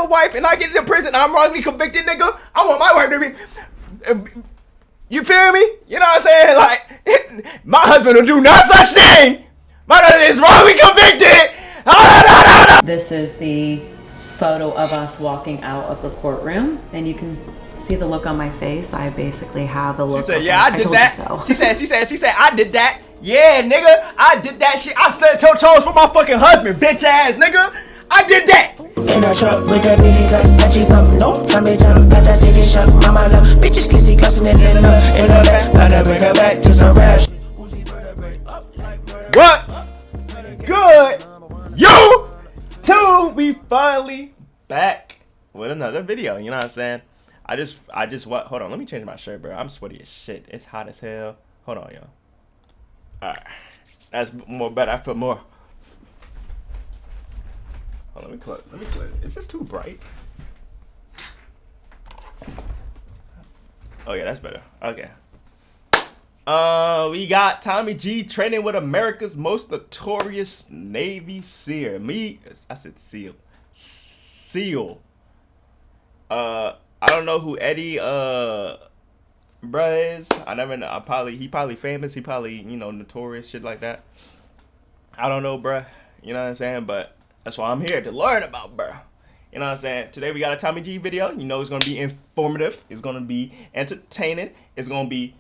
a wife and I get into prison and I'm wrongly convicted, nigga, I want my wife to be, you feel me? You know what I'm saying? Like, my husband will do no such thing. My husband is wrongly convicted. This is the photo of us walking out of the courtroom, and you can see the look on my face. I basically have the look. She said, yeah, I did that. So. She said, I did that. Yeah, nigga, I did that shit. I slid toe toes for my fucking husband, bitch ass nigga. I did that. In a truck with that bitty cuss, patchy thumb, no time to jump, got that city shut, mama love, bitches kissy cussing it in the back, gotta bring her back to some rash. What's good? You too, we finally back with another video, you know what I'm saying? I just what? Hold on, let me change my shirt, bro. I'm sweaty as shit. It's hot as hell. Hold on, y'all. Alright. That's more better. I feel more. Hold on, let me close it. Is this too bright? Oh yeah, that's better. Okay. We got Tommy G training with America's most notorious Navy SEAL. I said SEAL. SEAL. I don't know who Eddie bruh is. I never know. He probably famous. He probably, you know, notorious, shit like that. I don't know, bruh. You know what I'm saying? But that's why I'm here, to learn about, bruh. You know what I'm saying? Today we got a Tommy G video. You know it's gonna be informative. It's gonna be entertaining. It's gonna be,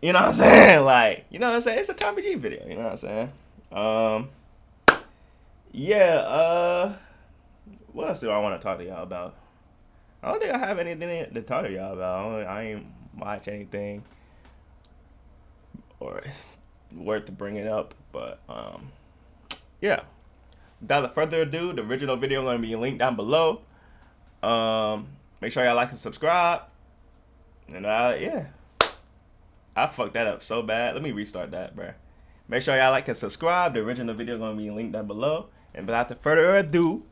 you know what I'm saying? Like, you know what I'm saying? It's a Tommy G video. You know what I'm saying? Yeah. What else do I want to talk to y'all about? I don't think I have anything to talk to y'all about. I ain't watch anything or worth bringing up. But yeah. Without further ado, the original video is going to be linked down below. Make sure y'all like and subscribe. And yeah. I fucked that up so bad. Let me restart that, bro. Make sure y'all like and subscribe. The original video is going to be linked down below. And without further ado,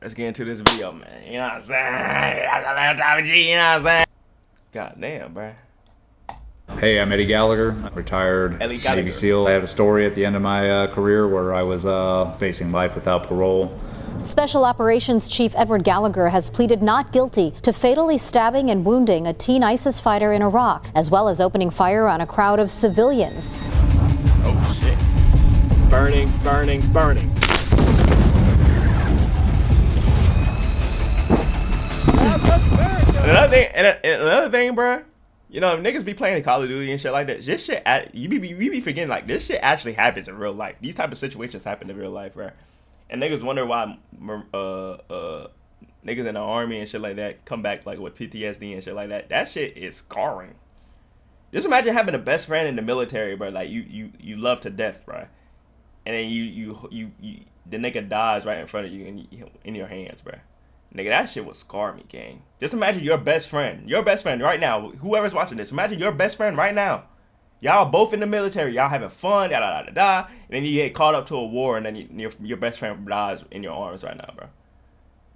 let's get into this video, man. You know what I'm saying? You know what I'm saying? God damn, bro. Hey, I'm Eddie Gallagher. I'm retired Navy SEAL. I have a story at the end of my career where I was facing life without parole. Special Operations Chief Edward Gallagher has pleaded not guilty to fatally stabbing and wounding a teen ISIS fighter in Iraq, as well as opening fire on a crowd of civilians. Oh, shit. Burning, burning, burning. Another thing, bro. You know, if niggas be playing Call of Duty and shit like that, this shit, we be forgetting, like, this shit actually happens in real life. These type of situations happen in real life, bro. And niggas wonder why niggas in the army and shit like that come back, like, with PTSD and shit like that. That shit is scarring. Just imagine having a best friend in the military, bro. Like, you love to death, bro. And then the nigga dies right in front of you in your hands, bro. Nigga, that shit would scar me, gang. Just imagine your best friend right now, whoever's watching this, imagine your best friend right now. Y'all both in the military, y'all having fun, and then you get caught up to a war, and then your best friend dies in your arms right now, bro.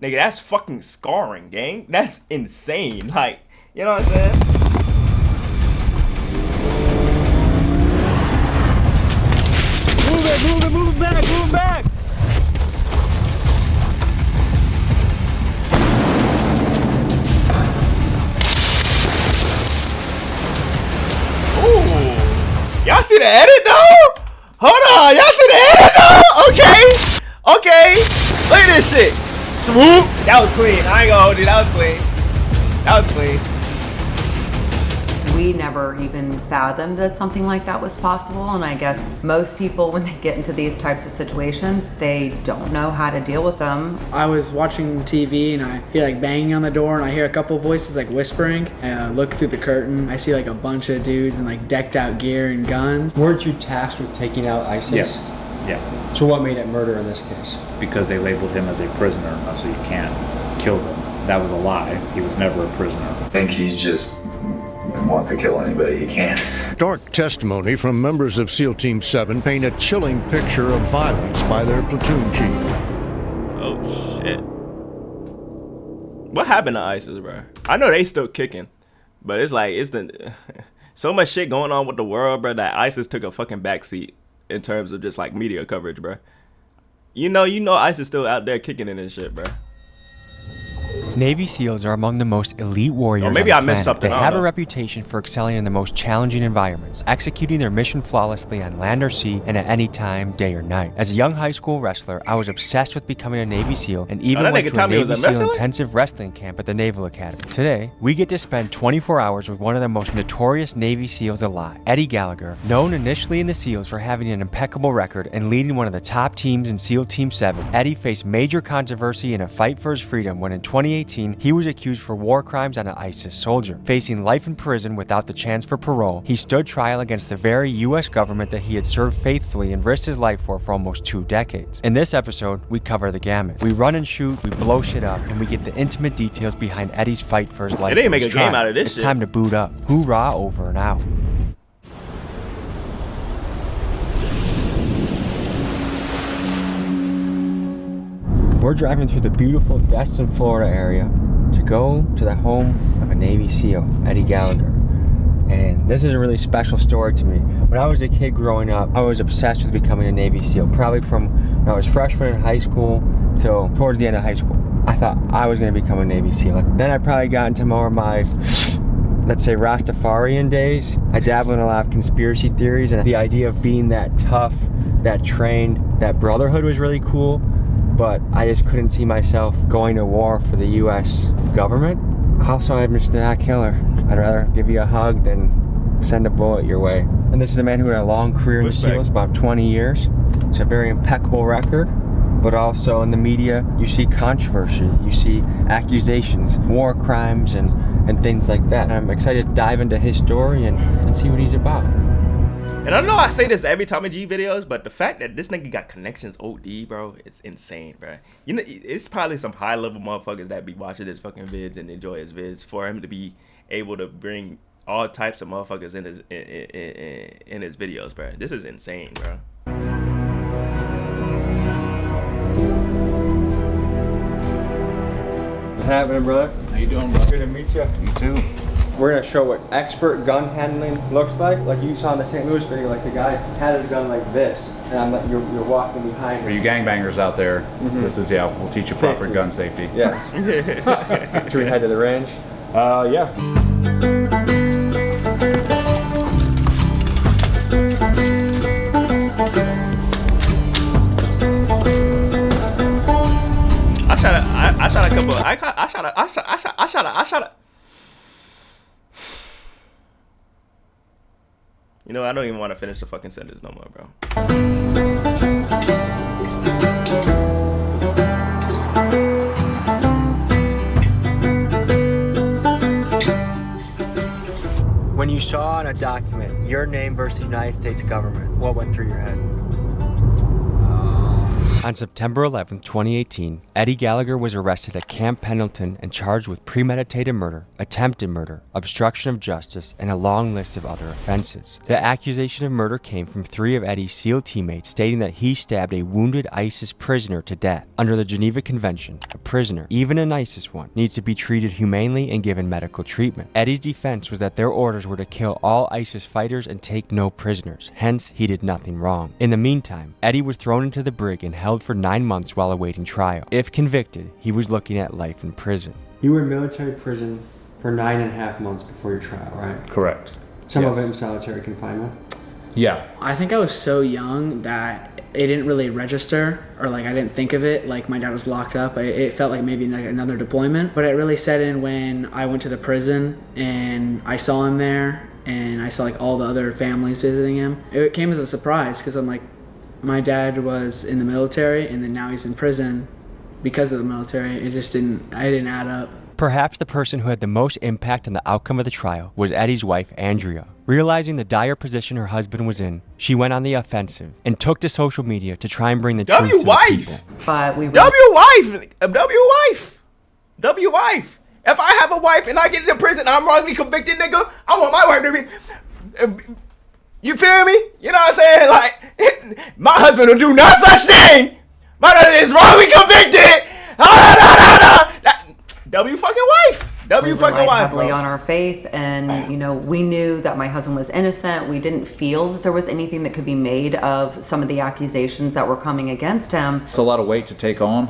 Nigga, that's fucking scarring, gang. That's insane. Like, you know what I'm saying? Move it back. Y'all see the edit though? Hold on, y'all see the edit though? Okay. Look at this shit. Swoop. That was clean. I ain't gonna hold you. That was clean. We never even fathomed that something like that was possible, and I guess most people, when they get into these types of situations, they don't know how to deal with them. I was watching TV and I hear like banging on the door, and I hear a couple of voices like whispering, and I look through the curtain, I see like a bunch of dudes in like decked out gear and guns. Weren't you tasked with taking out ISIS? Yes. Yeah. So what made it murder in this case? Because they labeled him as a prisoner, so you can't kill him. That was a lie. He was never a prisoner. I think he's just wants to kill anybody he can. Dark testimony from members of SEAL Team 7 paint a chilling picture of violence by their platoon chief. Oh shit. What happened to ISIS, bro? I know they still kicking, but it's like so much shit going on with the world, bro, that ISIS took a fucking backseat in terms of just like media coverage, bro. You know, ICE is still out there kicking in and shit, bro. Navy SEALs are among the most elite warriors on the maybe I missed planet. something. They I have don't a know. reputation for excelling in the most challenging environments, executing their mission flawlessly on land or sea and at any time, day or night. As a young high school wrestler, I was obsessed with becoming a Navy SEAL and even that went nigga to a Tommy was Navy a SEAL wrestler? intensive wrestling camp at the Naval Academy. Today, we get to spend 24 hours with one of the most notorious Navy SEALs alive, Eddie Gallagher. Known initially in the SEALs for having an impeccable record and leading one of the top teams in SEAL Team 7, Eddie faced major controversy in a fight for his freedom when in 2018, he was accused for war crimes on an ISIS soldier. Facing life in prison without the chance for parole, he stood trial against the very US government that he had served faithfully and risked his life for almost 2 decades. In this episode, we cover the gamut. We run and shoot, we blow shit up, and we get the intimate details behind Eddie's fight for his life. They didn't make a game out of this It's shit. time to boot up. Hoorah, over and out. We're driving through the beautiful Destin, Florida area to go to the home of a Navy SEAL, Eddie Gallagher. And this is a really special story to me. When I was a kid growing up, I was obsessed with becoming a Navy SEAL, probably from when I was freshman in high school till towards the end of high school. I thought I was gonna become a Navy SEAL. Then I probably got into more of my, let's say, Rastafarian days. I dabbled in a lot of conspiracy theories, and the idea of being that tough, that trained, that brotherhood was really cool. But I just couldn't see myself going to war for the US government. Also, I'm just not a killer. I'd rather give you a hug than send a bullet your way. And this is a man who had a long career in the SEALs, about 20 years. It's a very impeccable record, but also in the media, you see controversy, you see accusations, war crimes, and things like that. And I'm excited to dive into his story and see what he's about. And I know I say this every time in G videos, but the fact that this nigga got connections OD, bro, it's insane, bro. You know, it's probably some high level motherfuckers that be watching his fucking vids and enjoy his vids for him to be able to bring all types of motherfuckers in his videos, bro. This is insane, bro. What's happening, brother? How you doing, bro? Good to meet you. You too. We're gonna show what expert gun handling looks like you saw in the St. Louis video. Like the guy had his gun like this, and you're walking behind For him. you gangbangers out there, This is, we'll teach you proper Safety. gun safety. Yeah. Should we head to the range? Yeah. I shot a couple. I shot a. You know, I don't even want to finish the fucking sentence no more, bro. When you saw on a document your name versus the United States government, what went through your head? On September 11, 2018, Eddie Gallagher was arrested at Camp Pendleton and charged with premeditated murder, attempted murder, obstruction of justice, and a long list of other offenses. The accusation of murder came from 3 of Eddie's SEAL teammates stating that he stabbed a wounded ISIS prisoner to death. Under the Geneva Convention, a prisoner, even an ISIS one, needs to be treated humanely and given medical treatment. Eddie's defense was that their orders were to kill all ISIS fighters and take no prisoners, hence he did nothing wrong. In the meantime, Eddie was thrown into the brig and held for 9 months while awaiting trial. If convicted, he was looking at life in prison. You were in military prison for 9.5 months before your trial, right? Correct. Some of it in solitary confinement. Yeah. I think I was so young that it didn't really register, or like I didn't think of it like my dad was locked up. It felt like maybe like another deployment, but it really set in when I went to the prison and I saw him there and I saw like all the other families visiting him. It came as a surprise because I'm like, my dad was in the military and then now he's in prison because of the military. I didn't add up. Perhaps the person who had the most impact on the outcome of the trial was Eddie's wife, Andrea. Realizing the dire position her husband was in, she went on the offensive and took to social media to try and bring the truth to the people. But we W wife. If I have a wife and I get into prison and I'm wrongly convicted, nigga, I want my wife to be. You feel me? You know what I'm saying? Like, my husband will do no such thing. My husband is wrongly convicted. W fucking wife. W we fucking relied Y, heavily bro. on our faith, and you know, we knew that my husband was innocent. We didn't feel that there was anything that could be made of some of the accusations that were coming against him. It's a lot of weight to take on,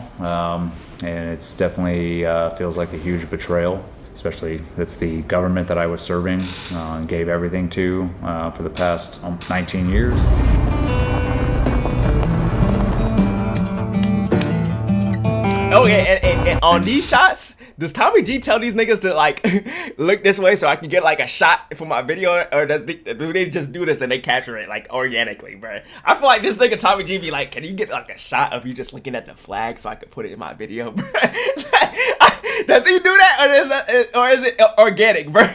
and it's definitely feels like a huge betrayal. Especially it's the government that I was serving and gave everything to for the past 19 years. Okay, and on these shots, does Tommy G tell these niggas to like look this way so I can get like a shot for my video, or do they just do this and they capture it like organically, bro? I feel like this nigga Tommy G be like, can you get like a shot of you just looking at the flag so I can put it in my video, bro? Does he do that, or is it organic, bro?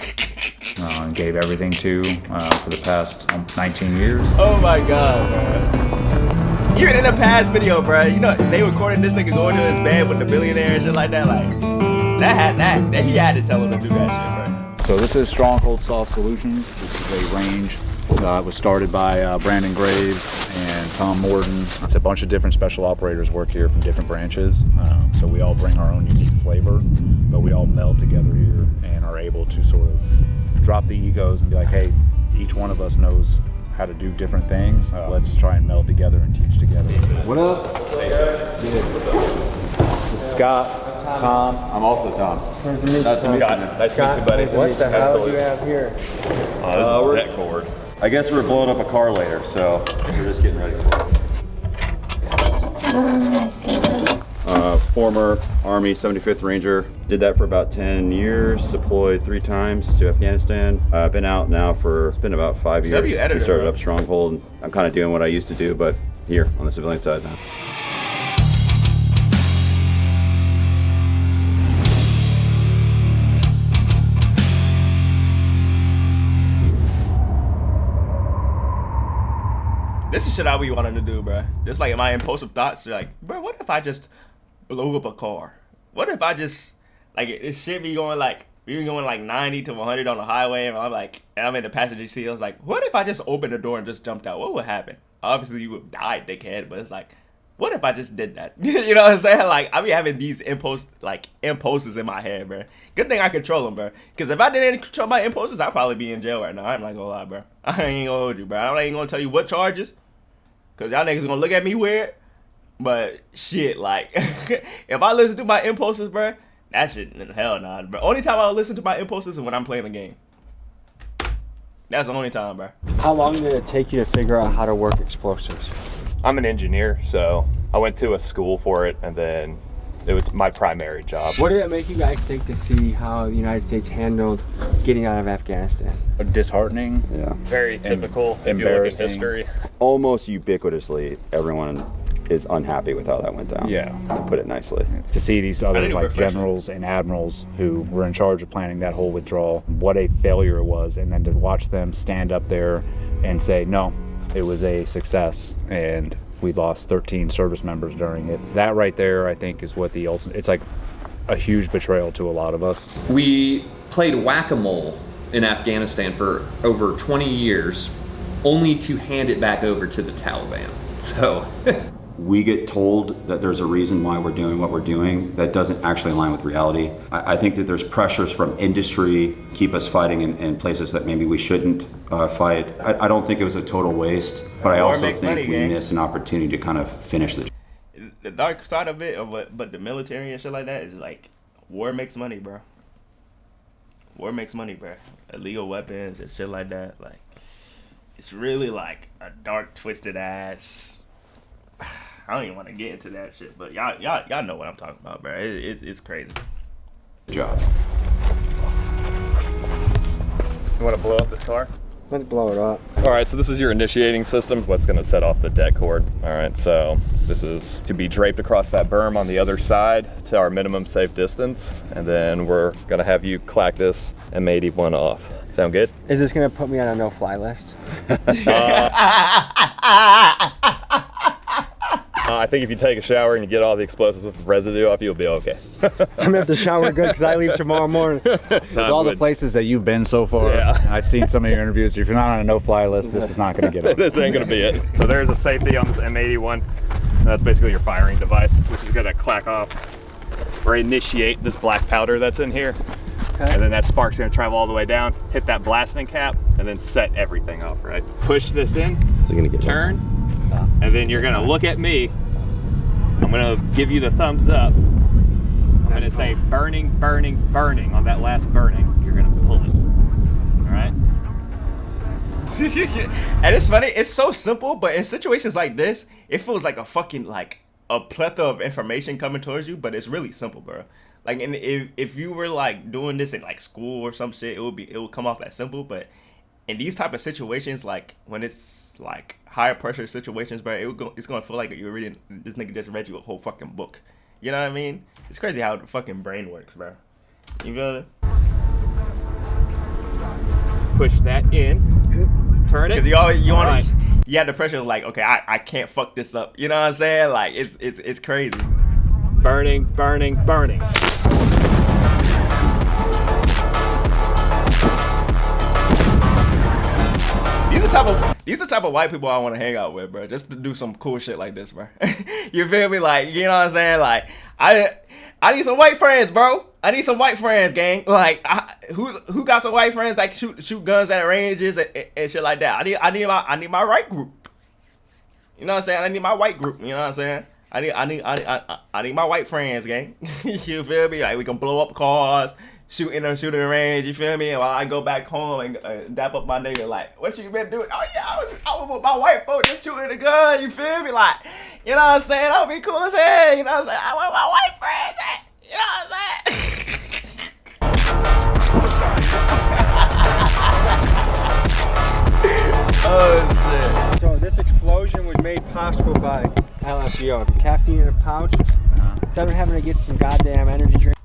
And gave everything to for the past 19 years. Oh my god, bro. Even in the past video, bro, you know, they recorded this nigga going to his bed with the billionaire and shit like that. Like, that he had to tell him to do that shit, bro. So this is Stronghold Soft Solutions. This is a range. It was started by Brandon Graves and Tom Morton. It's a bunch of different special operators work here from different branches. So we all bring our own unique flavor, but we all meld together here and are able to sort of drop the egos and be like, hey, each one of us knows how to do different things. Let's try and meld together and teach together. What up? Hey guys. This is Scott. Tom. I'm also Tom. Nice to meet you. Nice to meet you, Nice to meet you, buddy. What the hell do you have here? This is a deck cord. I guess we're blowing up a car later, so we're just getting ready for it. Former Army 75th Ranger. Did that for about 10 years. Deployed 3 times to Afghanistan. I've been out now for, it's been about 5 years. We started up Stronghold. I'm kind of doing what I used to do, but here on the civilian side now. This is shit I be wanting to do, bro. Just like my impulsive thoughts, like, bro, what if I just blow up a car? What if I just, like, this shit be going like, we be going like 90 to 100 on the highway, and I'm like, and I'm in the passenger seat. I was like, what if I just opened the door and just jumped out? What would happen? Obviously, you would die, dickhead. But it's like, what if I just did that? You know what I'm saying? Like, I be having these impulses in my head, bro. Good thing I control them, bro. Because if I didn't control my impulses, I'd probably be in jail right now. I'm not gonna lie, bro. I ain't gonna hold you, bro. I ain't gonna tell you what charges. Because y'all niggas gonna look at me weird. But shit, like, if I listen to my impulses, bro, that shit, hell nah, bro. Only time I'll listen to my impulses is when I'm playing the game. That's the only time, bro. How long did it take you to figure out how to work explosives? I'm an engineer, so I went to a school for it, and then it was my primary job. What did it make you guys think to see how the United States handled getting out of Afghanistan? Disheartening. Yeah. Very typical if you look at history. Almost ubiquitously, everyone is unhappy with how that went down. Yeah. To put it nicely. To see these other like generals and admirals who were in charge of planning that whole withdrawal, what a failure it was, and then to watch them stand up there and say, no, it was a success, and we lost 13 service members during it. That right there, I think, is what the ultimate, it's like a huge betrayal to a lot of us. We played whack-a-mole in Afghanistan for over 20 years, only to hand it back over to the Taliban. So we get told that there's a reason why we're doing what we're doing that doesn't actually align with reality. I think that there's pressures from industry keep us fighting in places that maybe we shouldn't fight. I don't think it was a total waste, but I also think we missed an opportunity to kind of finish the dark side of it, but the military and shit like that is like, war makes money, bro. War makes money, bro. Illegal weapons and shit like that, like, it's really like a dark, twisted ass. I don't even want to get into that shit, but y'all know what I'm talking about, bro. It's crazy. Good job. You want to blow up this car? Let's blow it up. All right, so this is your initiating system. What's going to set off the deck cord. All right, so this is to be draped across that berm on the other side to our minimum safe distance. And then we're going to have you clack this M81 off. Sound good? Is this going to put me on a no-fly list? I think if you take a shower and you get all the explosives with residue off, you'll be okay. I'm gonna have to shower good because I leave tomorrow morning. With all the places that you've been so far, yeah. I've seen some of your interviews. If you're not on a no-fly list, this is not going to get on. This ain't going to be it. So there's a safety on this M81. That's basically your firing device, which is going to clack off or initiate this black powder that's in here. Okay. And then that spark's gonna travel all the way down, hit that blasting cap, and then set everything off, right? Push this in, turn, and then you're gonna look at me. I'm gonna give you the thumbs up. I'm gonna say burning, burning, burning on that last burning. You're gonna pull it, all right? And it's funny, it's so simple, but in situations like this, it feels like a fucking, like, a plethora of information coming towards you, but it's really simple, bro. Like, and if you were, like, doing this in, like, school or some shit, it would come off as simple, but in these type of situations, like, when it's, like, higher pressure situations, bro, it's gonna feel like you're reading, this nigga just read you a whole fucking book. You know what I mean? It's crazy how the fucking brain works, bro. You feel it? Push that in, turn it. You have the pressure of, like, okay, I can't fuck this up. You know what I'm saying? Like, it's crazy. Burning, burning, burning. These are the type of white people I want to hang out with, bro. Just to do some cool shit like this, bro. You feel me? Like, you know what I'm saying? Like, I need some white friends, bro. I need some white friends, gang. Like, who got some white friends that can shoot guns at ranges and shit like that? I need my right group. You know what I'm saying? I need my white group. You know what I'm saying? I need my white friends, gang. You feel me? Like, we can blow up cars, shooting range. You feel me? And while I go back home and dap up my nigga, like, what you been doing? Oh yeah, I was with my white folks just shooting a gun. You feel me? Like, you know what I'm saying? That would be cool as hell. You know what I'm saying? I want my white friends at. You know what I'm saying? Oh shit. So this explosion was made possible by LSO. The caffeine in a pouch. Instead of having to get some goddamn energy drink.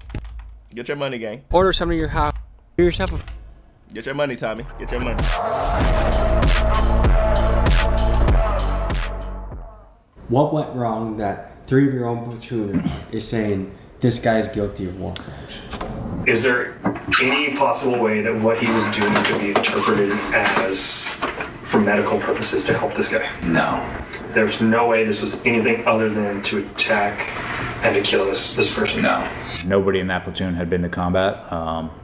Get your money, gang. Order something to your house. Do yourself a. Get your money, Tommy. Get your money. What went wrong that 3 of your own platoon is saying this guy's guilty of war crimes? Is there any possible way that what he was doing could be interpreted as for medical purposes to help this guy? No. There's no way this was anything other than to attack and to kill this person? No. Nobody in that platoon had been to combat,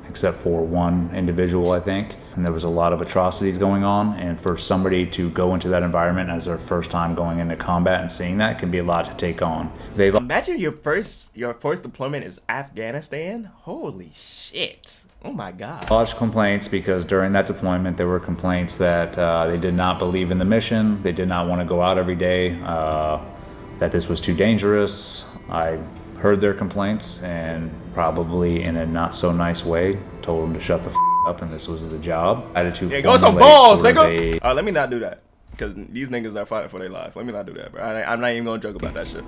except for one individual, I think. And there was a lot of atrocities going on. And for somebody to go into that environment as their first time going into combat and seeing that can be a lot to take on. Imagine your first deployment is Afghanistan. Holy shit. Oh my God. Lodged complaints because during that deployment there were complaints that they did not believe in the mission. They did not want to go out every day. That this was too dangerous. I heard their complaints and probably in a not so nice way told them to shut the up and this was the job. Attitude. Yeah, go some balls, nigga. Let me not do that. Because these niggas are fighting for their life. Let me not do that, bro. I'm not even gonna joke about that shit.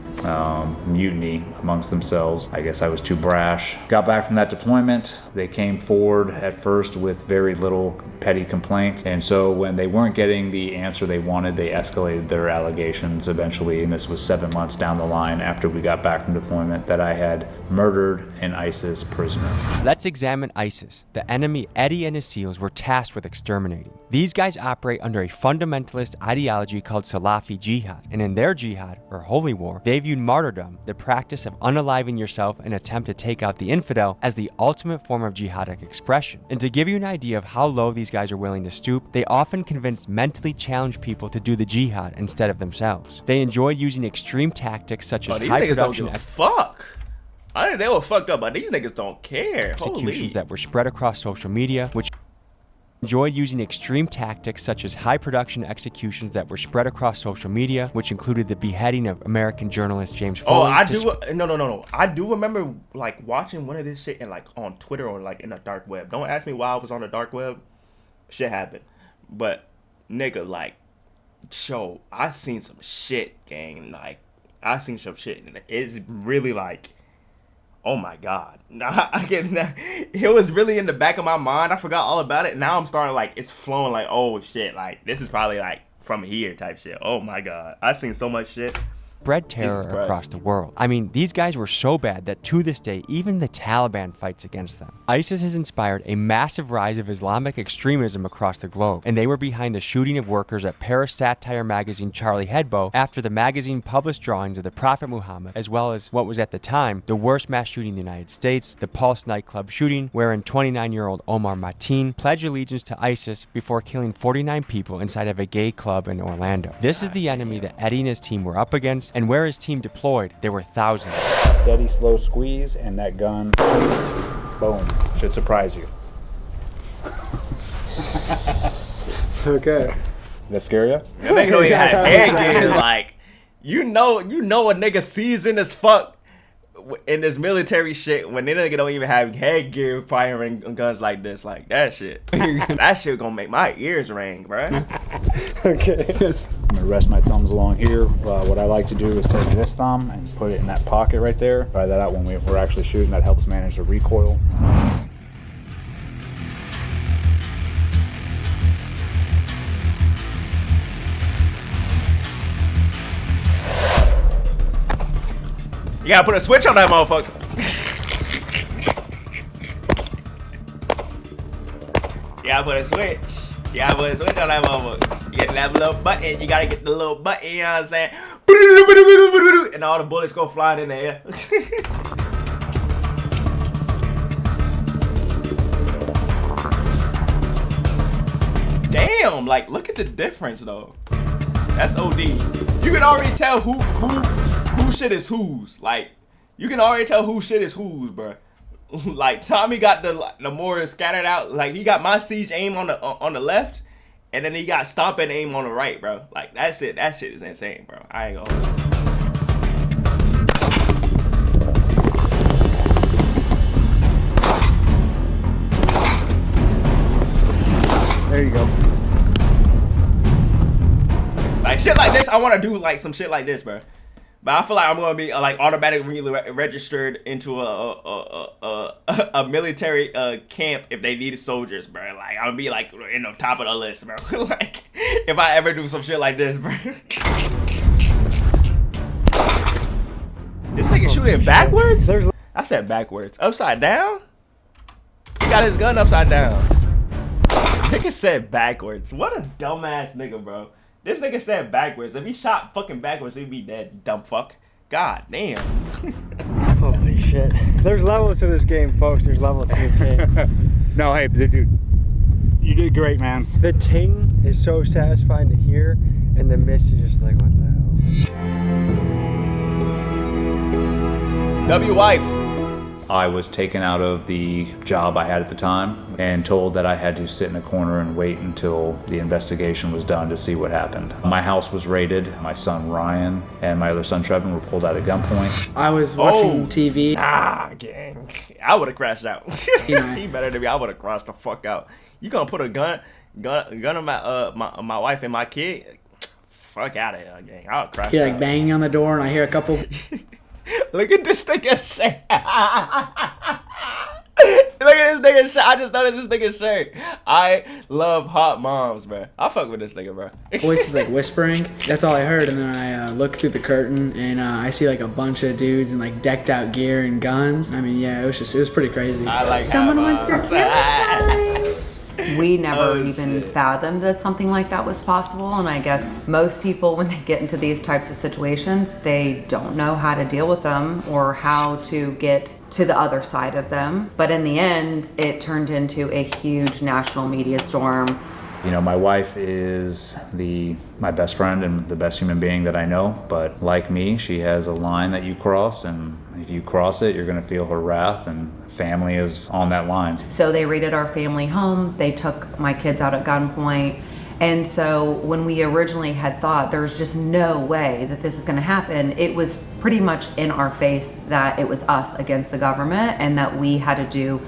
Mutiny amongst themselves. I guess I was too brash. Got back from that deployment. They came forward at first with very little petty complaints. And so when they weren't getting the answer they wanted, they escalated their allegations eventually. And this was 7 months down the line after we got back from deployment that I had murdered an ISIS prisoner. Let's examine ISIS, the enemy Eddie and his SEALs were tasked with exterminating. These guys operate under a fundamentalist ideology called Salafi jihad, and in their jihad, or holy war, they viewed martyrdom, the practice of unaliving yourself in an attempt to take out the infidel, as the ultimate form of jihadic expression. And to give you an idea of how low these guys are willing to stoop, they often convince mentally challenged people to do the jihad instead of themselves. They enjoy using extreme tactics such as high production. Fuck. I think they were fucked up, but these niggas don't care. Executions that were spread across social media, which enjoy using extreme tactics such as high production executions that were spread across social media, which included the beheading of American journalist James Foley. No. I do remember like watching one of this shit in like on Twitter or like in the dark web. Don't ask me why I was on the dark web. Shit happened. But nigga, like, I seen some shit, gang. Like, I seen some shit, and it's really like, oh my God. It was really in the back of my mind. I forgot all about it. Now I'm starting like, it's flowing like, oh shit, like this is probably like from here type shit. Oh my God. I've seen so much shit. spread terror Jesus Christ. across the world. I mean, these guys were so bad that to this day, even the Taliban fights against them. ISIS has inspired a massive rise of Islamic extremism across the globe, and they were behind the shooting of workers at Paris satire magazine Charlie Hebdo after the magazine published drawings of the Prophet Muhammad, as well as what was at the time the worst mass shooting in the United States, the Pulse nightclub shooting, wherein 29-year-old Omar Mateen pledged allegiance to ISIS before killing 49 people inside of a gay club in Orlando. This is the enemy that Eddie and his team were up against, and where his team deployed, there were thousands. Steady, slow squeeze, and that gun, boom, should surprise you. Okay. That scare you? That nigga don't even have headgear. Like, you know a nigga seasoned as fuck in this military shit when they nigga don't even have headgear firing guns like this. Like, that shit. That shit gonna make my ears ring, bruh. Okay. I'm gonna rest my thumbs along here. What I like to do is take this thumb and put it in that pocket right there. Try that out when we're actually shooting. That helps manage the recoil. You gotta put a switch on that motherfucker. You gotta put a switch. You gotta put a switch on that motherfucker. You get that little button. You gotta get the little button, you know what I'm saying? And all the bullets go flying in the air. Damn, like, look at the difference, though. That's OD. You can already tell who shit is whose. Like, you can already tell who shit is whose, bro. Like, Tommy got the more scattered out. Like, he got my siege aim on the left, and then he got stomping aim on the right, bro. Like, that's it. That shit is insane, bro. I ain't gonna. There you go. Like, shit like this, I want to do, like, some shit like this, bro. But I feel like I'm gonna be like automatically registered into a military camp if they needed soldiers, bro. Like, I'm gonna be like in the top of the list, bro. Like, if I ever do some shit like this, bro. This nigga shooting backwards? I said backwards. Upside down? He got his gun upside down. Nigga said backwards. What a dumbass nigga, bro. This nigga said backwards. If he shot fucking backwards, he'd be dead, you dumb fuck. God damn. Holy shit. There's levels to this game, folks. There's levels to this game. No, hey, dude. You did great, man. The ting is so satisfying to hear, and the miss is just like, what the hell? W wife. I was taken out of the job I had at the time and told that I had to sit in a corner and wait until the investigation was done to see what happened. My house was raided. My son Ryan and my other son Trevin were pulled out at gunpoint. I was watching TV. Ah, gang. I would have crashed out. He better than me. I would have crashed the fuck out. You gonna put a gun on my wife and my kid? Fuck out of here, gang. I'll crash out. You're like banging on the door and I hear a couple. Look at this nigga shirt. Look at this nigga shirt. I just noticed this nigga shirt. I love hot moms, bro. I fuck with this nigga, bro. Voice is like whispering. That's all I heard. And then I look through the curtain and I see like a bunch of dudes in like decked out gear and guns. I mean, yeah, it was pretty crazy. I like Someone wants their camera. We never even shit. fathomed that something like that was possible, and I guess most people, when they get into these types of situations, they don't know how to deal with them or how to get to the other side of them. But in the end, it turned into a huge national media storm. You know, my wife is my best friend and the best human being that I know, but like me, she has a line that you cross, and if you cross it, you're gonna feel her wrath, and family is on that line. So they raided our family home. They took my kids out at gunpoint. And so when we originally had thought there was just no way that this is gonna happen, it was pretty much in our face that it was us against the government and that we had to do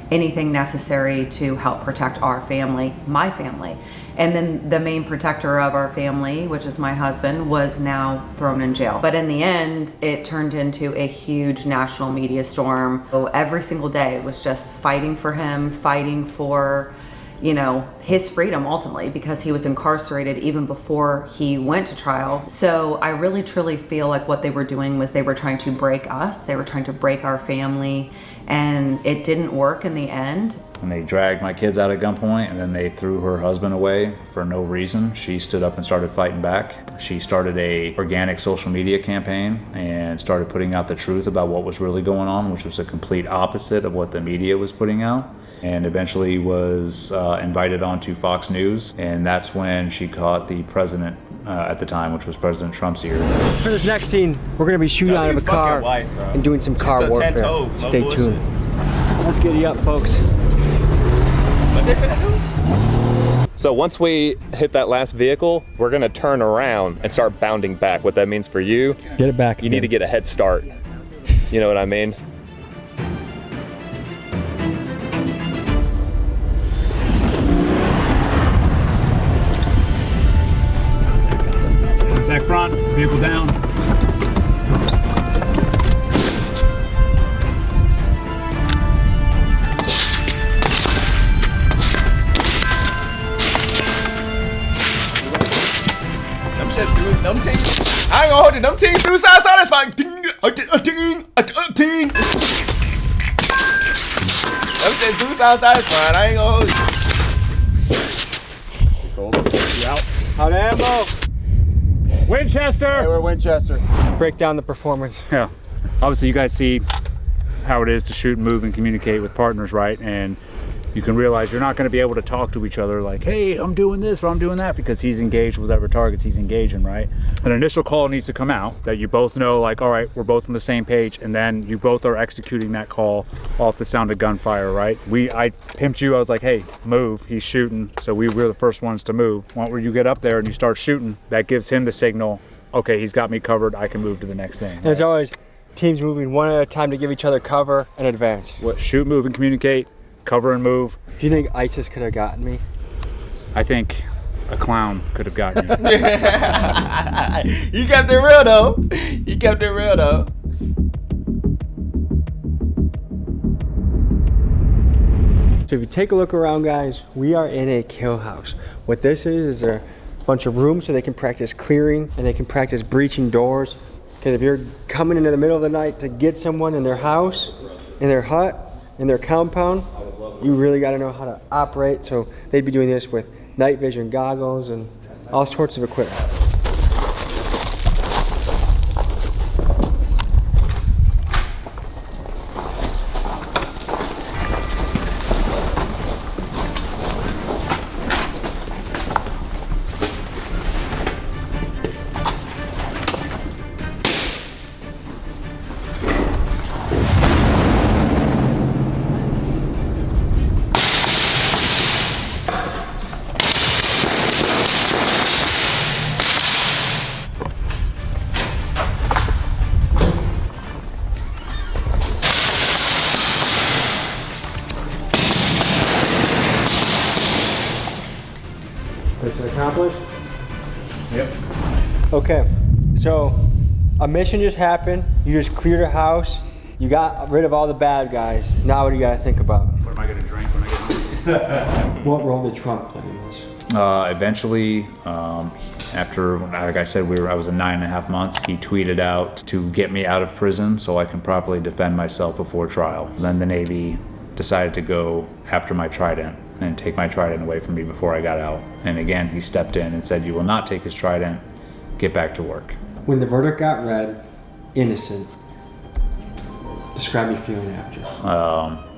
anything necessary to help protect our family, my family. And then the main protector of our family, which is my husband, was now thrown in jail. But in the end, it turned into a huge national media storm. So every single day was just fighting for him, fighting for you know, his freedom ultimately, because he was incarcerated even before he went to trial. So I really truly feel like what they were doing was they were trying to break us, they were trying to break our family, and it didn't work in the end. And they dragged my kids out at gunpoint, and then they threw her husband away for no reason. She stood up and started fighting back. She started a organic social media campaign and started putting out the truth about what was really going on, which was a complete opposite of what the media was putting out. And eventually was invited onto Fox News, and that's when she caught the president at the time, which was President Trump's ear. For this next scene, we're gonna be shooting out of a car and doing some car warfare. Stay tuned. Let's get you up, folks. So once we hit that last vehicle, we're gonna turn around and start bounding back. What that means for you, get it back. You need to get a head start. You know what I mean? Contact front, vehicle down. Them teams, I ain't gonna hold it. Them teams through side is fine. Ding, ding, ding. Them teams through side is fine. I ain't gonna hold it. You out. Out of ammo. Winchester. Hey, we're Winchester. Break down the performance. Yeah. Obviously, you guys see how it is to shoot, move, and communicate with partners, right? And you can realize you're not going to be able to talk to each other like, hey, I'm doing this or I'm doing that, because he's engaged with whatever targets he's engaging, right? An initial call needs to come out that you both know, like, all right, we're both on the same page, and then you both are executing that call off the sound of gunfire, right? I pimped you, I was like, hey, move, he's shooting, so we were the first ones to move. When you get up there and you start shooting, that gives him the signal, okay, he's got me covered, I can move to the next thing. There's always teams moving one at a time to give each other cover and advance. What, shoot, move, and communicate, cover and move. Do you think ISIS could have gotten me? I think a clown could have gotten you. You kept it real though. You kept it real though. So if you take a look around, guys, we are in a kill house. What this is a bunch of rooms so they can practice clearing and they can practice breaching doors. Because if you're coming into the middle of the night to get someone in their house, in their hut, in their compound, you really got to know how to operate. So they'd be doing this with night vision goggles and all sorts of equipment. Mission accomplished? Yep. Okay, so a mission just happened. You just cleared a house. You got rid of all the bad guys. Now what do you got to think about? What am I going to drink when I get home? What role did Trump play in this? Eventually, after, like I said, I was in 9.5 months, he tweeted out to get me out of prison so I can properly defend myself before trial. Then the Navy decided to go after my trident and take my trident away from me before I got out. And again, he stepped in and said, you will not take his trident, get back to work. When the verdict got read, innocent, describe your feeling after.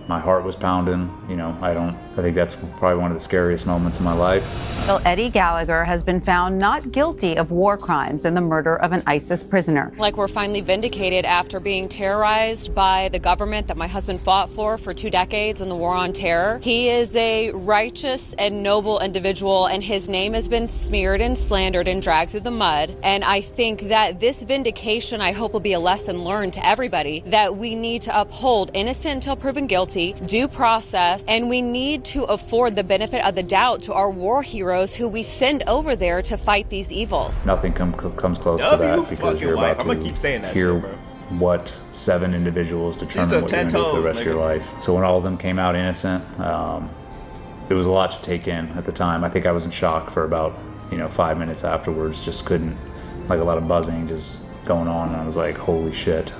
My heart was pounding, you know, I think that's probably one of the scariest moments in my life. Well, Eddie Gallagher has been found not guilty of war crimes in the murder of an ISIS prisoner. Like we're finally vindicated after being terrorized by the government that my husband fought for 2 decades in the war on terror. He is a righteous and noble individual, and his name has been smeared and slandered and dragged through the mud. And I think that this vindication, I hope, will be a lesson learned to everybody that we need to uphold innocent until proven guilty, due process, and we need to afford the benefit of the doubt to our war heroes who we send over there to fight these evils. Nothing comes close to that, because you're about to hear what 7 individuals determine what you're going to do for the rest of your life. So when all of them came out innocent, it was a lot to take in at the time. I think I was in shock for about 5 minutes afterwards. Just couldn't, like a lot of buzzing just going on, and I was like, holy shit.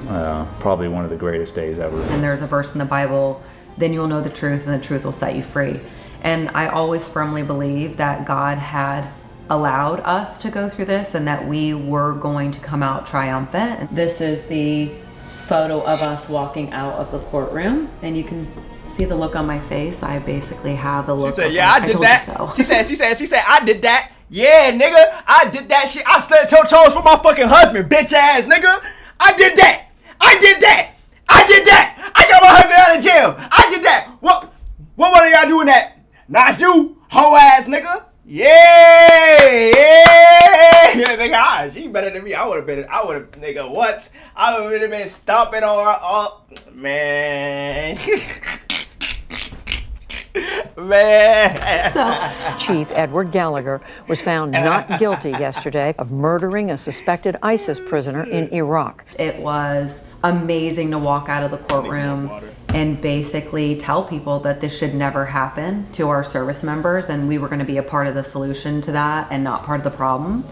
Probably one of the greatest days ever. And there's a verse in the Bible, then you'll know the truth and the truth will set you free. And I always firmly believe that God had allowed us to go through this and that we were going to come out triumphant. This is the photo of us walking out of the courtroom, and you can see the look on my face. I basically have the look. She said, yeah, I did that. So. She said, I did that. Yeah, nigga, I did that shit. I stood toe-to-toes for my fucking husband, bitch ass nigga. I did that. I did that. I did that. I got my husband out of jail. I did that. What one of y'all doing that? Not you, hoe ass nigga. Yeah. Nigga, she better than me. I would have, nigga, what? I would have been stomping on her all, man. Man. Chief Edward Gallagher was found not guilty yesterday of murdering a suspected ISIS prisoner in Iraq. It was amazing to walk out of the courtroom and basically tell people that this should never happen to our service members, and we were going to be a part of the solution to that and not part of the problem.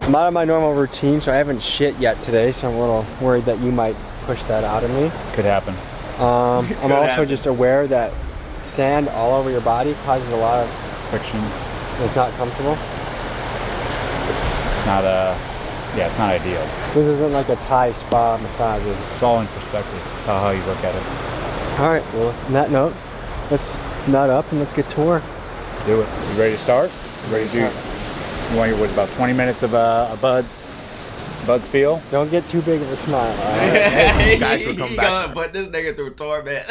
I'm out of my normal routine, so I haven't shit yet today, so I'm a little worried that you might push that out of me. Could happen. I'm also just aware that sand all over your body causes a lot of friction. It's not comfortable. It's not it's not ideal. This isn't like a Thai spa massage. It's all in perspective. It's how you look at it. All right, well, on that note, let's nut up and let's get to work. Let's do it. You ready to start? You ready to do? You want your about 20 minutes of a Bud's feel? Don't get too big of a smile. Right? Guys will come back. Put this nigga through torment.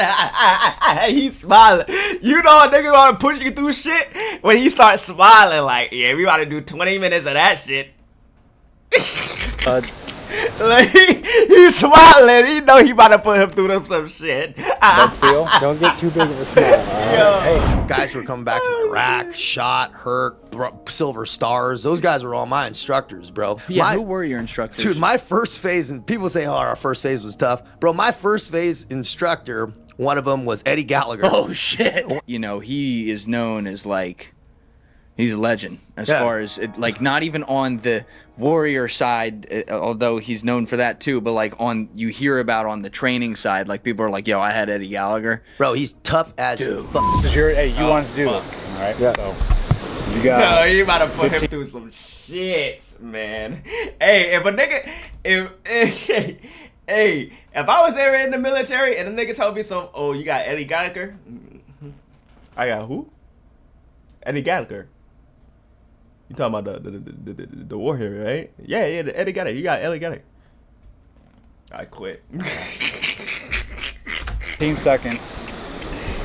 He's smiling. You know a nigga gonna push you through shit when he starts smiling like, yeah, we about to do 20 minutes of that shit. Buds. Like, he's smiling. He know he about to put him through some shit. Buds feel? Don't get too big of a smile. Hey, guys who are coming back from Iraq, shot, hurt, silver stars. Those guys were all my instructors, bro. Yeah, who were your instructors? Dude, my first phase, and people say, oh, our first phase was tough. Bro, my first phase instructor, one of them was Eddie Gallagher. Oh, shit. You know, he is known as, like, he's a legend as far as, like, not even on the warrior side, although he's known for that too, but, like, you hear about on the training side, like, people are like, yo, I had Eddie Gallagher. Bro, he's tough as fuck. Hey, you wanted to do this, all right? Yeah. So, you got... No, you about to put him through some shit, man. Hey, if a nigga... Hey, if I was ever in the military and a nigga told me oh, you got Eddie Gallagher? I got who? Eddie Gallagher. You talking about the war hero, right? Yeah, the Eddie Gallagher. You got Eddie Gallagher. I quit. 15 seconds.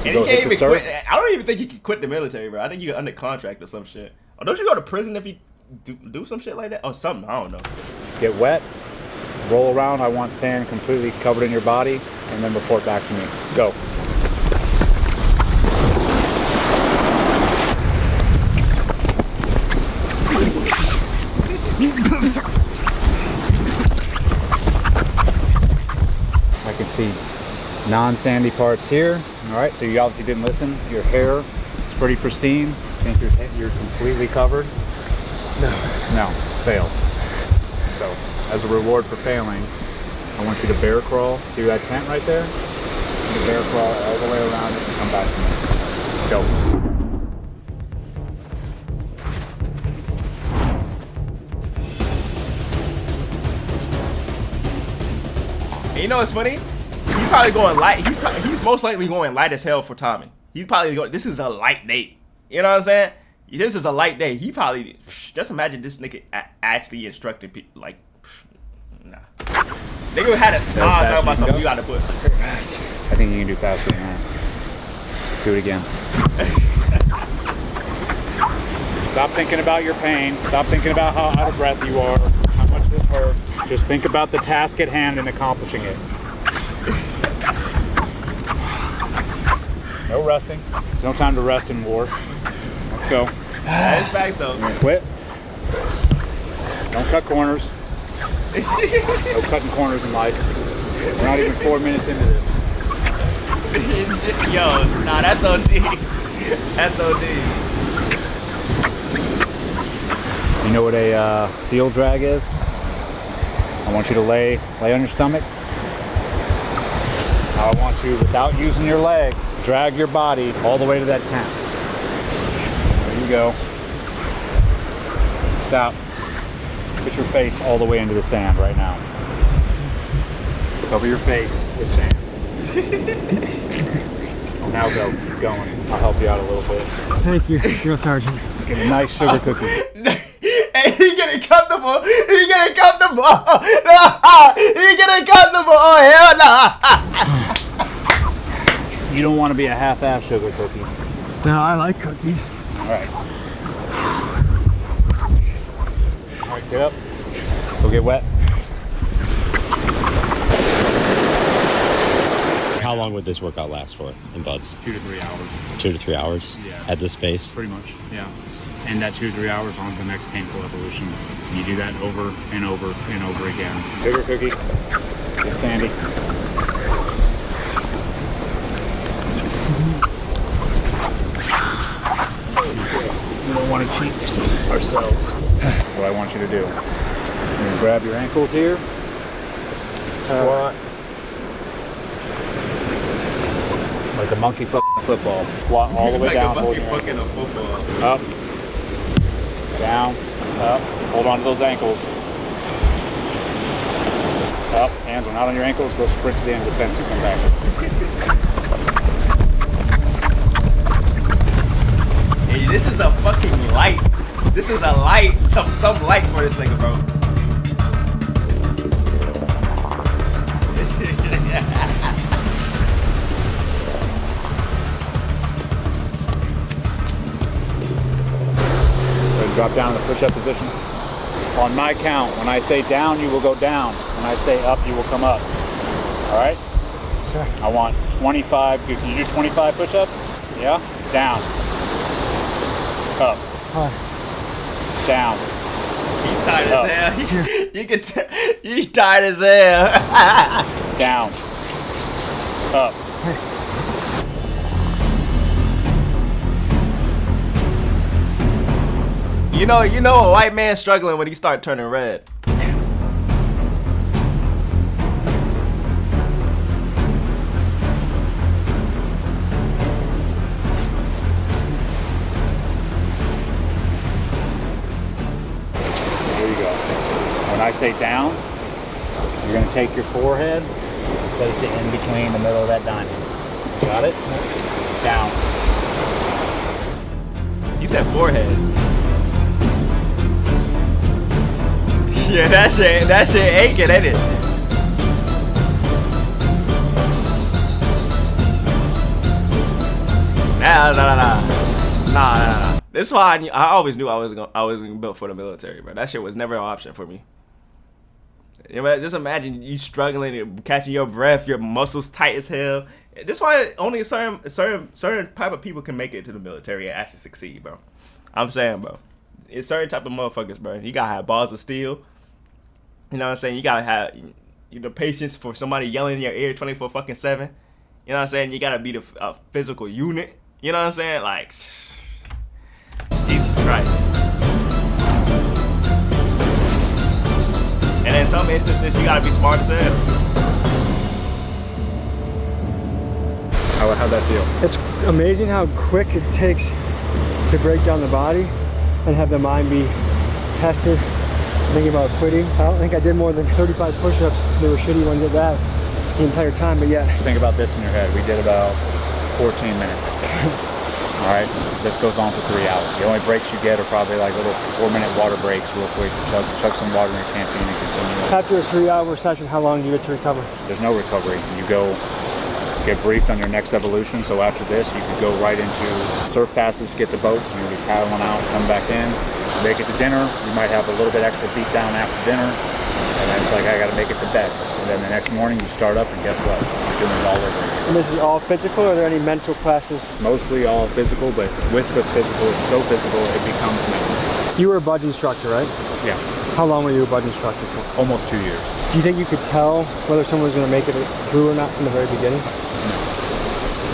And he can't even quit. I don't even think he can quit the military, bro. I think you get under contract or some shit. Or don't you go to prison if you do some shit like that? Or something, I don't know. Get wet, roll around. I want sand completely covered in your body, and then report back to me. Go. I can see non-sandy parts here. All right, so you obviously didn't listen. Your hair is pretty pristine. Think you're completely covered? No, failed. So, as a reward for failing, I want you to bear crawl through that tent right there. You bear crawl all the way around it and come back to me. Go. You know what's funny? He's probably going light. He's most likely going light as hell for Tommy. He's probably going, this is a light date. You know what I'm saying? This is a light day. He probably, just imagine this nigga actually instructing people, like, nah. Nigga had a smile talking about something you gotta put. I think you can do faster than that. Do it again. Stop thinking about your pain. Stop thinking about how out of breath you are, how much this hurts. Just think about the task at hand and accomplishing it. No resting. No time to rest in war. Let's go. That's facts though. Quit. Don't cut corners. No cutting corners in life. We're not even 4 minutes into this. Yo, nah, that's OD. That's OD. You know what a seal drag is? I want you to lay on your stomach. I want you, without using your legs, drag your body all the way to that tent. There you go. Stop. Put your face all the way into the sand right now. Cover your face with sand. Now go. Keep going. I'll help you out a little bit. Thank you, Drill Sergeant. Get a nice sugar cookie. Hey, he getting comfortable. He getting comfortable. He getting comfortable. Oh, hell no. You don't want to be a half-ass sugar cookie. No, I like cookies. All right. All right, get up. Go get wet. How long would this workout last for in buds? 2 to 3 hours. 2 to 3 hours? Yeah. At this pace? Pretty much, yeah. And that 2 to 3 hours on the next painful evolution. You do that over and over and over again. Sugar cookie. Get sandy. We don't want to cheat ourselves. What I want you to do. You're going to grab your ankles here. Squat. Like a monkey fucking football. Squat all the way down. Like a monkey fucking a football. Up. Down. Up. Hold on to those ankles. Up. Hands are not on your ankles. Go sprint to the end of the fence and come back. Hey, this is a fucking light. This is a light. Some light for this nigga, bro. Drop down in the push-up position. On my count, when I say down, you will go down. When I say up, you will come up. All right? Sure. I want 25. Can you do 25 push-ups? Yeah? Down. Up. Down. You tired as hell. You can you tired as hell. Down. Up. You know a white man struggling when he start turning red. Here you go. When I say down, you're going to take your forehead, place it in between the middle of that diamond. Got it? Down. You said forehead. Yeah, that shit aching, ain't it? Nah. This is why I always knew I was built for the military, bro. That shit was never an option for me. You know, just imagine you struggling, catching your breath, your muscles tight as hell. This is why only certain type of people can make it to the military and actually succeed, bro. I'm saying, bro. It's certain type of motherfuckers, bro. You gotta have balls of steel. You know what I'm saying? You gotta have patience for somebody yelling in your ear 24/7. You know what I'm saying? You gotta be the physical unit. You know what I'm saying? Like, Jesus Christ. And in some instances, you gotta be smart as hell. How'd that feel? It's amazing how quick it takes to break down the body and have the mind be tested. Thinking about quitting. I don't think I did more than 35 push-ups. They were shitty ones at that the entire time, but yeah. Think about this in your head. We did about 14 minutes. All right, this goes on for 3 hours. The only breaks you get are probably like little 4-minute water breaks real quick. Chug some water in your canteen and continue. After a 3-hour session, how long do you get to recover? There's no recovery. You go get briefed on your next evolution. So after this, you could go right into surf passes to get the boats. You'll be paddling out, come back in. Make it to dinner. You might have a little bit extra beat down after dinner, and then it's like I got to make it to bed. And then the next morning you start up, and guess what? You're doing it all over again. And this is all physical, or are there any mental classes? It's mostly all physical, but with the physical, it's so physical it becomes mental. You were a budge instructor, right? Yeah. How long were you a budge instructor for? Almost 2 years. Do you think you could tell whether someone was going to make it through or not from the very beginning? No.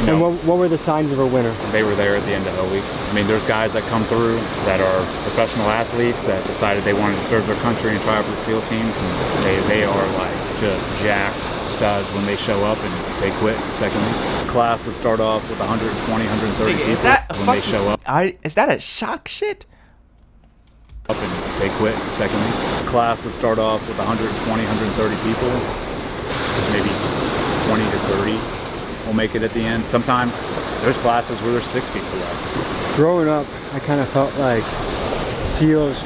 And what were the signs of a winner? They were there at the end of Hell Week. I mean, there's guys that come through that are professional athletes that decided they wanted to serve their country and try out for the SEAL teams, and they are like just jacked studs when they show up, and they quit second week. Class would start off with 120, 130 people Is that when they show up. Is that a shock shit? Up and they quit second week. Class would start off with 120, 130 people, maybe 20 to 30 will make it at the end. Sometimes there's classes where there's 6 people left. Growing up, I kind of felt like SEALs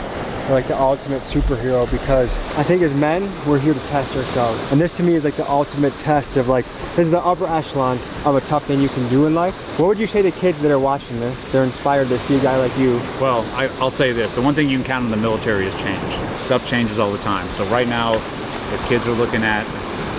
were like the ultimate superhero, because I think as men, we're here to test ourselves. And this to me is like the ultimate test of like, this is the upper echelon of a tough thing you can do in life. What would you say to kids that are watching this? They're inspired to see a guy like you. Well, I'll say this. The one thing you can count on the military is change. Stuff changes all the time. So right now, if kids are looking at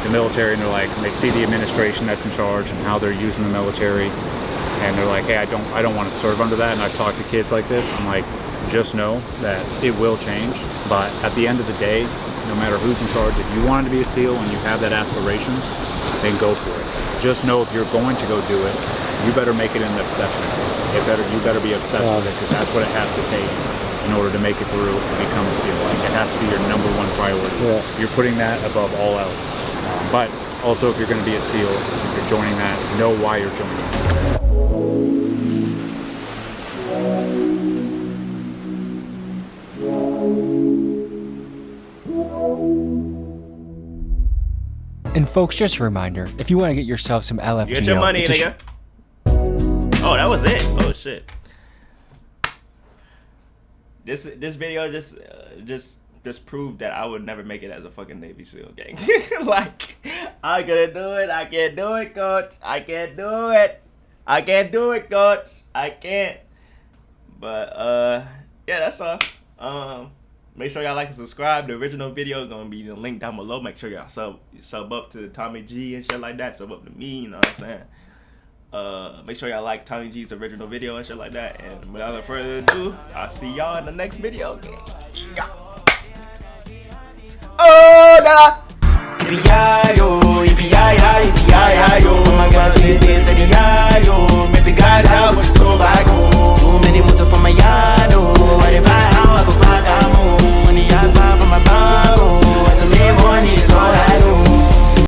the military and they're like, they see the administration that's in charge and how they're using the military, and they're like, hey, I don't want to serve under that. And I've talked to kids like this. I'm like, just know that it will change. But at the end of the day, no matter who's in charge, if you wanted to be a SEAL and you have that aspirations, then go for it. Just know if you're going to go do it, you better make it an obsession. You better be obsessed with it, because that's what it has to take in order to make it through and become a SEAL. Like, it has to be your #1 priority. Yeah. You're putting that above all else. But also, if you're going to be a SEAL, if you're joining that, know why you're joining it. And folks, just a reminder, if you want to get yourself some LFGO, You get your money, nigga. Oh, that was it. Oh shit. This video just proved that I would never make it as a fucking Navy SEAL, gang. Like, I couldn't do it. I can't do it, coach. I can't do it. I can't do it, coach. I can't. But yeah, that's all. Make sure y'all like and subscribe. The original video is gonna be the link down below. Make sure y'all sub up to Tommy G and shit like that. Sub up to me, you know what I'm saying? Make sure y'all like Tommy G's original video and shit like that. And without further ado, I'll see y'all in the next video. Oh, nah.